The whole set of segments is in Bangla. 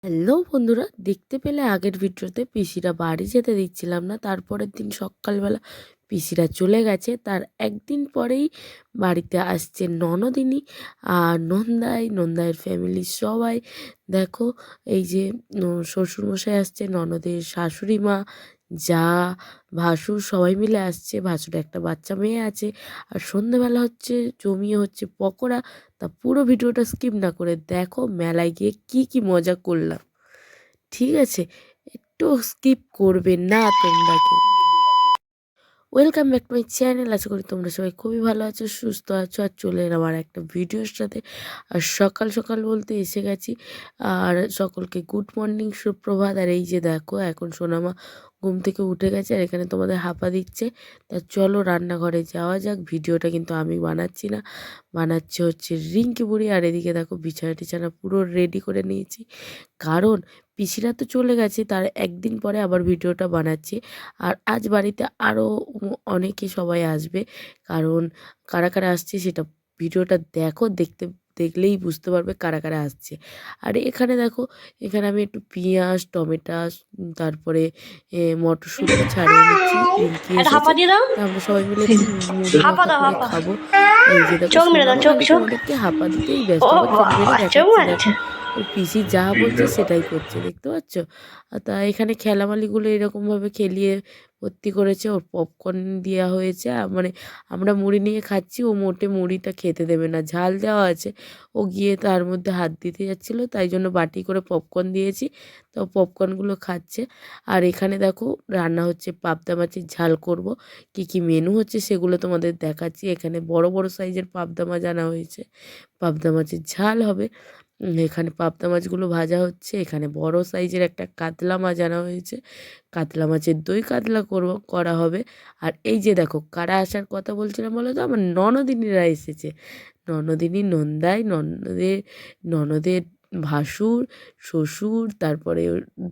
হ্যালো বন্ধুরা, দেখতে পেলে আগের ভিডিওতে পিসিরা বাড়ি যেতে দিচ্ছিলাম না। তারপরের দিন সকালবেলা পিসিরা চলে গেছে, তার একদিন পরেই বাড়িতে আসছে ননদিনী আর নন্দাইয়ের ফ্যামিলির সবাই। দেখো, এই যে শ্বশুরমশাই আসছে, ননদের শাশুড়ি মা, যা, ভাসুর সবাই মিলে আসছে। ভাসুর একটা বাচ্চা মেয়ে আছে। আর সন্ধেবেলা জমিয়ে হচ্ছে পকোড়া। তা পুরো ভিডিওটা স্কিপ না করে দেখো মেলায় গিয়ে কি কি মজা করলাম। ঠিক আছে, একটু স্কিপ করবে না তোমরা কেউ। Welcome back to my channel. আশা করি তোমরা সবাই খুবই ভালো আছো, সুস্থ আছো। আর চলে এলাম আর একটা ভিডিওর সাথে। আর সকাল সকাল বলতে এসে গেছি। আর সকলকে গুড মর্নিং, সুপ্রভাত। আর এই যে দেখো, এখন সোনামা ঘুম থেকে উঠে গেছে আর এখানে তোমাদের হাঁপা দিচ্ছে। তা চলো রান্নাঘরে যাওয়া যাক। ভিডিওটা কিন্তু আমি বানাচ্ছি না, বানাচ্ছে রিঙ্কি বুড়ি। আর এদিকে দেখো বিছানা টিছানা পুরো রেডি করে নিয়েছি, কারণ পিসিরা তো চলে গেছে, তার একদিন পরে আবার ভিডিওটা বানাচ্ছি। আর আজ বাড়িতে আরও অনেকে সবাই আসবে, কারণ কারা কারা আসছে সেটা ভিডিওটা দেখো, দেখলেই বুঝতে পারবে কারা কারা আসছে। আর এখানে দেখো, এখানে আমি একটু পেঁয়াজ, টমেটো, তারপরে মটরশুঁটি ছাড়িয়ে নিচ্ছি। রিঙ্কি একটা হাঁপা এসেছে, দিয়ে দাও। তা আমরা সবাই মিলে একটু মুড়ি হাঁপা মাখা দাও, করে হাঁপা। খাবো। এই যে দেখো, চোখ মেরে দাও, সোনামা চোখ খালি চোখ। তোমাদেরকে হাঁপা দিতেই ব্যস্ত, ও আবার চোখ মেরে বাবা, চোখ দেখাচ্ছে। মারছে। দেখো, ওর পিসি যা বলছে সেটাই করছে, দেখতে পাচ্ছ? তা এখানে খেলামালিগুলো এরকমভাবে খেলিয়ে ভর্তি করেছে। ওর পপকর্ন দেওয়া হয়েছে, মানে আমরা মুড়ি নিয়ে খাচ্ছি, ও মোটে মুড়িটা খেতে দেবে না, ঝাল দেওয়া আছে। ও গিয়ে তার মধ্যে হাত দিতে যাচ্ছিলো, তাই জন্য বাটি করে পপকর্ন দিয়েছি। তো পপকর্নগুলো খাচ্ছে। আর এখানে দেখো রান্না হচ্ছে, পাবদা মাছের ঝাল করব। কি কি মেনু হচ্ছে সেগুলো তোমাদের দেখাচ্ছি। এখানে বড় বড় সাইজের পাবদা মাছ আনা হয়েছে, পাবদা মাছের ঝাল হবে। এখানে পাবদা মাছগুলো ভাজা হচ্ছে। এখানে বড় সাইজের একটা কাতলা মাছ আনা হয়েছে, কাতলা মাছের দই কাতলা করা হবে। আর এই যে দেখো, কারা আসার কথা বলছিলাম বলো তো, আমার ননদিনীরা এসেছে। ননদিনী, ননদের ভাসুর, শ্বশুর, তারপরে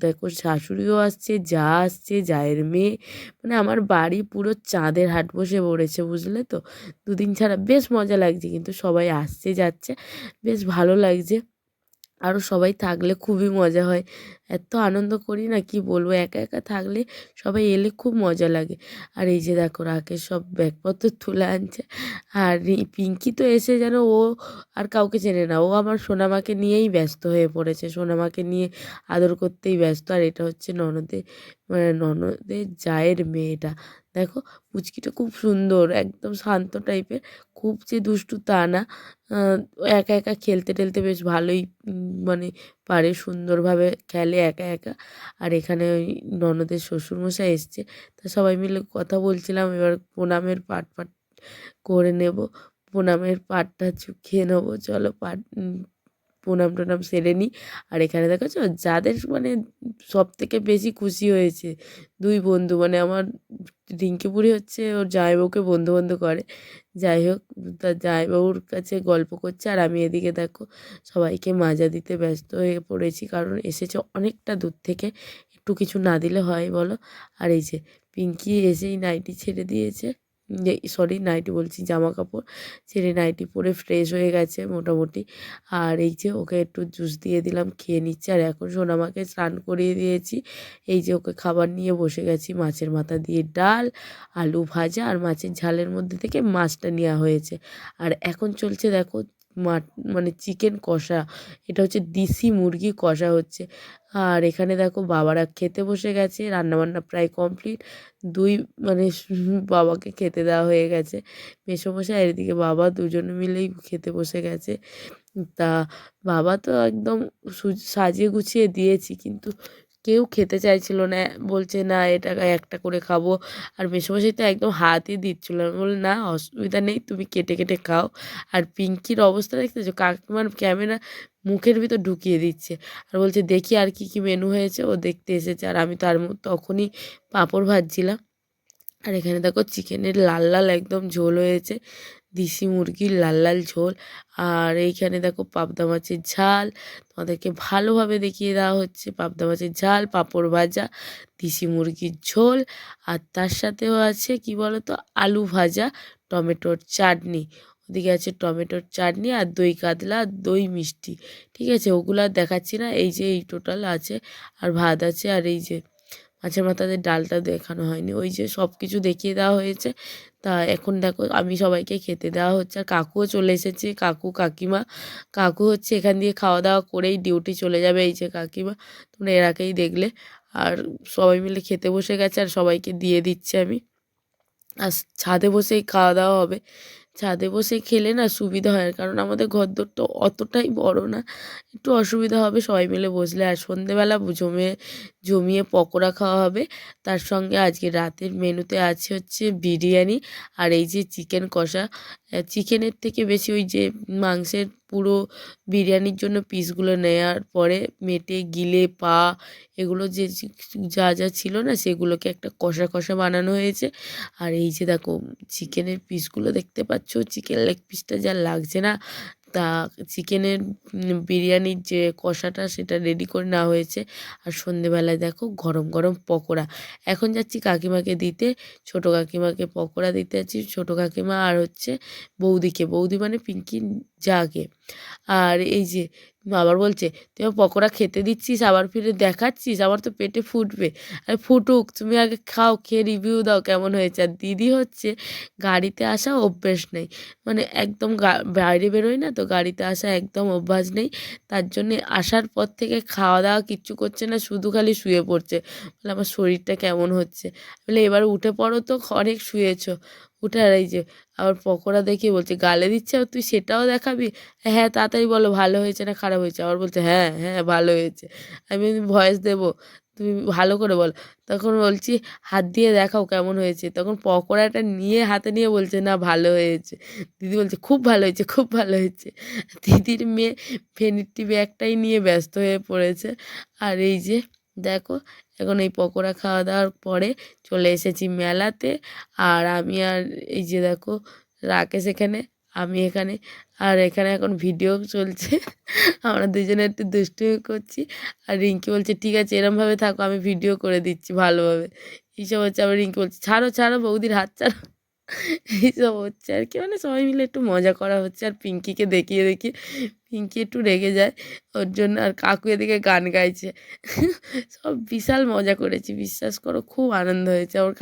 দেখো শাশুড়িও আসছে, যা আসছে, জায়ের মেয়ে। মানে আমার বাড়ি পুরো চাঁদের হাট বসে পড়েছে, বুঝলে তো। দুদিন ছাড়া বেশ মজা লাগছে, কিন্তু সবাই আসছে যাচ্ছে, বেশ ভালো লাগছে। আরও সবাই থাকলে খুবই মজা হয়। এত আনন্দ করি না, কি বলবো। একা একা থাকলে, সবাই এলে খুব মজা লাগে। আর এই যে দেখো, রাকেশ সব ব্যাগপত্র তুলে আনছে। আর পিঙ্কি তো এসে যেন ও আর কাউকে চেনে না, ও আমার সোনামাকে নিয়েই ব্যস্ত হয়ে পড়েছে, সোনামাকে নিয়ে আদর করতেই ব্যস্ত। আর এটা হচ্ছে ননদের জায়ের মেয়েটা। দেখো, পুচকিটা খুব সুন্দর, একদম শান্ত টাইপের, খুব যে দুষ্টু তা না। একা একা খেলতে টেলতে বেশ ভালোই মানে পারে, সুন্দরভাবে খেলে একা একা। আর এখানে ওই ননদের শ্বশুরমশাই এসছে, তা সবাই মিলে কথা বলছিলাম। এবার প্রণামের পাট করে নেব, প্রণামের পাটটা খেয়ে নেবো। চলো প্রণাম টনাম সেরে নিই। আর এখানে দেখেছো, যাদের মানে সব থেকে বেশি খুশি হয়েছে, দুই বন্ধু, মানে আমার রিঙ্কি বুড়ি হচ্ছে ওর জামাইবাবুকে বন্ধু বন্ধু করে। যাই হোক, তার জামাইবাবুর কাছে গল্প করছে, আর আমি এদিকে দেখো সবাইকে মাজা দিতে ব্যস্ত হয়ে পড়েছি, কারণ এসেছে অনেকটা দূর থেকে, একটু কিছু না দিলে হয় বলো। আর এই যে পিঙ্কি এসেই নাইটি ছেড়ে দিয়েছে, সরি নাইটি বলছি, জামা কাপড় ছেড়ে নাইটি পরে ফ্রেশ হয়ে গেছে মোটামুটি। আর এই যে ওকে একটু জুস দিয়ে দিলাম, খেয়ে নিচ্ছে। আর এখন সোনামাকে স্নান করিয়ে দিয়েছি। এই যে ওকে খাবার নিয়ে বসে গেছি, মাছের মাথা দিয়ে ডাল, আলু ভাজা, আর মাছের ঝালের মধ্যে থেকে মাছটা নেওয়া হয়েছে। আর এখন চলছে দেখো, মানে চিকেন কষা, এটা হচ্ছে দেশি মুরগি কষা হচ্ছে। আর এখানে দেখো বাবারা খেতে বসে গেছে, রান্নাবান্না প্রায় কমপ্লিট। দুই মানে বাবাকে খেতে দেওয়া হয়ে গেছে, মেসোমশাই আর এদিকে বাবা, দুজনে মিলেই খেতে বসে গেছে। তা বাবা তো একদম সাজিয়ে গুছিয়ে দিয়েছি, কিন্তু কেউ খেতে চাইছিল না, বলছে না এটা একটা করে খাবো। আর মেসোমশাই তো একদম হাতই দিচ্ছিল, আমি বললাম না অসুবিধা নেই, তুমি কেটে কেটে খাও। আর পিঙ্কির অবস্থা দেখতেছো, কাকিমার ক্যামেরা মুখের ভিতর ঢুকিয়ে দিচ্ছে, আর বলছে দেখি আর কি কি মেনু হয়েছে। ও দেখতে এসেছে, আর আমি তখনই পাঁপড় ভাজছিলাম। আর এখানে দেখো চিকেনের লাল লাল একদম ঝোল হয়েছে, দেশি মুরগির লাল লাল ঝোল। আর এইখানে দেখো পাবদা মাছের ঝাল, তোমাদেরকে ভালোভাবে দেখিয়ে দেওয়া হচ্ছে। পাবদা মাছের ঝাল, পাঁপড় ভাজা, দেশি মুরগির ঝোল, আর তার সাথেও আছে কি বলো তো, আলু ভাজা, টমেটোর চাটনি। ওদিকে আছে টমেটোর চাটনি আর দই কাতলা আর দই মিষ্টি, ঠিক আছে, ওগুলো আর দেখাচ্ছি না। এই যে এই টোটাল আছে, আর ভাত আছে, আর এই যে মাছের মাথাতে ডালটা দেখানো হয়নি, ওই যে সব কিছু দেখিয়ে দেওয়া হয়েছে। তা এখন দেখো আমি সবাইকে খেতে দেওয়া হচ্ছে, আর কাকুও চলে এসেছে, কাকু কাকিমা। কাকু হচ্ছে এখান দিয়ে খাওয়া দাওয়া করেই ডিউটি চলে যাবে, এই যে কাকিমা তোমরা এর আগেই দেখলে। আর সবাই মিলে খেতে বসে গেছে, আর সবাইকে দিয়ে দিচ্ছে আমি। আর ছাদে বসেই খাওয়া দাওয়া হবে। ছাদে বসে খেলে না সুবিধা হয়, কারণ আমাদের ঘরদোর তো অতটাই বড় না, একটু অসুবিধা হবে সবাই মিলে বসলে। আর সন্ধেবেলা জমিয়ে পকোড়া খাওয়া হবে। তার সঙ্গে আজকে রাতের মেনুতে আছে হচ্ছে বিরিয়ানি, আর এই যে চিকেন কষা। চিকেনের থেকে বেশি ওই যে মাংসের পুরো বিরিয়ানির জন্য পিসগুলো নেওয়ার পরে মেটে গিলে পা এগুলো যে যা যা ছিল না সেগুলোকে একটা কষা কষা বানানো হয়েছে। আর এই যে দেখো চিকেনের পিসগুলো দেখতে পাচ্ছ, চিকেন লেগ পিসটা যা লাগছে না, তা চিকেনের বিরিয়ানির যে কষাটা সেটা রেডি করে নেওয়া হয়েছে। আর সন্ধেবেলায় দেখো গরম গরম পকোড়া। এখন যাচ্ছি কাকিমাকে দিতে, ছোটো কাকিমাকে পকোড়া দিতে যাচ্ছি, ছোটো কাকিমা আর হচ্ছে বৌদিকে, বৌদি মানে পিঙ্কি যাকে। আর এই যে আবার বলছে তুই আমার পকোড়া খেতে দিচ্ছিস আবার ফিরে দেখাচ্ছিস, আমার তো পেটে ফুটবে। আরে ফুটুক, তুমি আগে খাও, খেয়ে রিভিউ দাও কেমন হয়েছে। আর দিদি হচ্ছে গাড়িতে আসা অভ্যেস নেই, মানে একদম বাইরে বেরোয় না তো, গাড়িতে আসা একদম অভ্যাস নেই। তার জন্যে আসার পর থেকে খাওয়া দাওয়া কিচ্ছু করছে না, শুধু খালি শুয়ে পড়ছে। বলে আমার শরীরটা কেমন হচ্ছে, বলে এবার উঠে পড়ো তো, অনেক শুয়েছো, উঠে। আর এই যে আবার পকোড়া দেখিয়ে বলছে গালে দিচ্ছে, আর তুই সেটাও দেখাবি। হ্যাঁ তাড়াতাড়ি বলো ভালো হয়েছে না খারাপ হয়েছে। আবার বলছে হ্যাঁ হ্যাঁ ভালো হয়েছে। আমি ভয়েস দেবো, তুমি ভালো করে বলো। তখন বলছি হাত দিয়ে দেখাও কেমন হয়েছে, তখন পকোড়াটা নিয়ে হাতে নিয়ে বলছে না ভালো হয়েছে। দিদি বলছে খুব ভালো হয়েছে, খুব ভালো হয়েছে। দিদির মেয়ে ভ্যানিটি ব্যাগটাই নিয়ে ব্যস্ত হয়ে পড়েছে। আর এই যে দেখো এখন এই পকোড়া খাওয়া দাওয়ার পরে চলে এসেছি মেলাতে। আর আমি আর এই যে দেখো রাকেশ এখানে, আমি এখানে, আর এখানে এখন ভিডিও চলছে। আমরা দুজনে একটু দুষ্টুমি করছি। আর রিঙ্কি বলছে ঠিক আছে এরমভাবে থাকো, আমি ভিডিও করে দিচ্ছি ভালোভাবে। এইসব হচ্ছে, আবার রিঙ্কি বলছে ছাড়ো ছাড়ো বৌদির হাত ছাড়ো। এইসব হচ্ছে আর কি, মানে সবাই মিলে একটু মজা করা হচ্ছে। আর পিঙ্কিকে দেখিয়ে দেখিয়ে পিঙ্কি একটু রেগে যায় ওর জন্য। আর কাকু এদিকে গান গাইছে। সব বিশাল মজা করেছি, বিশ্বাস করো খুব আনন্দ হয়েছে। ওর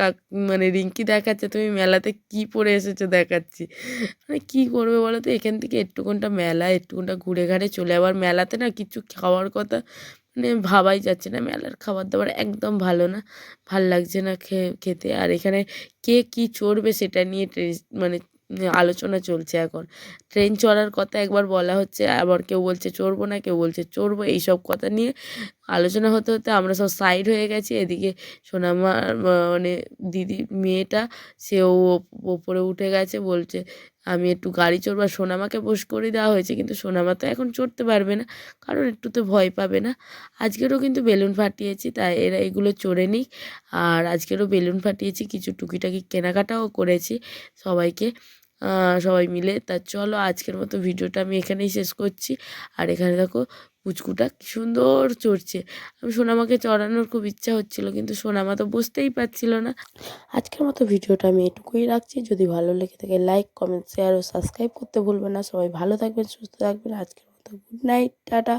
মানে রিঙ্কি দেখাচ্ছে তুমি মেলাতে কি পরে এসেছো দেখাচ্ছি। মানে কী করবে বলো তো, এখান থেকে একটুকুনটা মেলা, একটুকুনটা ঘুরে ঘাড়ে চলে, আবার মেলাতে না কিছু খাওয়ার কথা মানে ভাবাই যাচ্ছে না। মেলার খাবার দাবার একদম ভালো না, ভাল লাগছে না খেতে। আর এখানে কে কী চড়বে সেটা নিয়ে মানে আলোচনা চলছে এখন। ট্রেন চড়ার কথা একবার বলা হচ্ছে, আবার কেউ বলছে চড়বো না, কেউ বলছে চড়বো, এইসব কথা নিয়ে আলোচনা হতে হতে আমরা সব সাইড হয়ে গেছি। এদিকে সোনামার মানে দিদির মেয়েটা, সেও ওপরে উঠে গেছে, বলছে আমি একটু গাড়ি চড়বো। আর সোনামাকে বস করে দেওয়া হয়েছে, কিন্তু সোনামা তো এখন চড়তে পারবে না, কারণ একটু তো ভয় পাবে না। আজকেরও কিন্তু বেলুন ফাটিয়েছি, তাই এরা এগুলো চড়ে নিক। আর আজকেরও বেলুন ফাটিয়েছি, কিছু টুকিটাকি কেনাকাটাও করেছি সবাইকে, সবাই মিলে। তা চলো আজকের মতো ভিডিওটা আমি এখানেই শেষ করছি। আর এখানে দেখো পুচকুটা কি সুন্দর চড়ছে। আমি সোনামাকে চড়ানোর খুব ইচ্ছা হচ্ছিল, কিন্তু সোনামা তো বুঝতেই পারছিল না। আজকের মতো ভিডিওটা আমি এটুকুই রাখছি। যদি ভালো লেগে থাকে লাইক কমেন্ট শেয়ার ও সাবস্ক্রাইব করতে ভুলবেন না। সবাই ভালো থাকবেন, সুস্থ থাকবেন। আজকের মতো গুড নাইট, টাটা।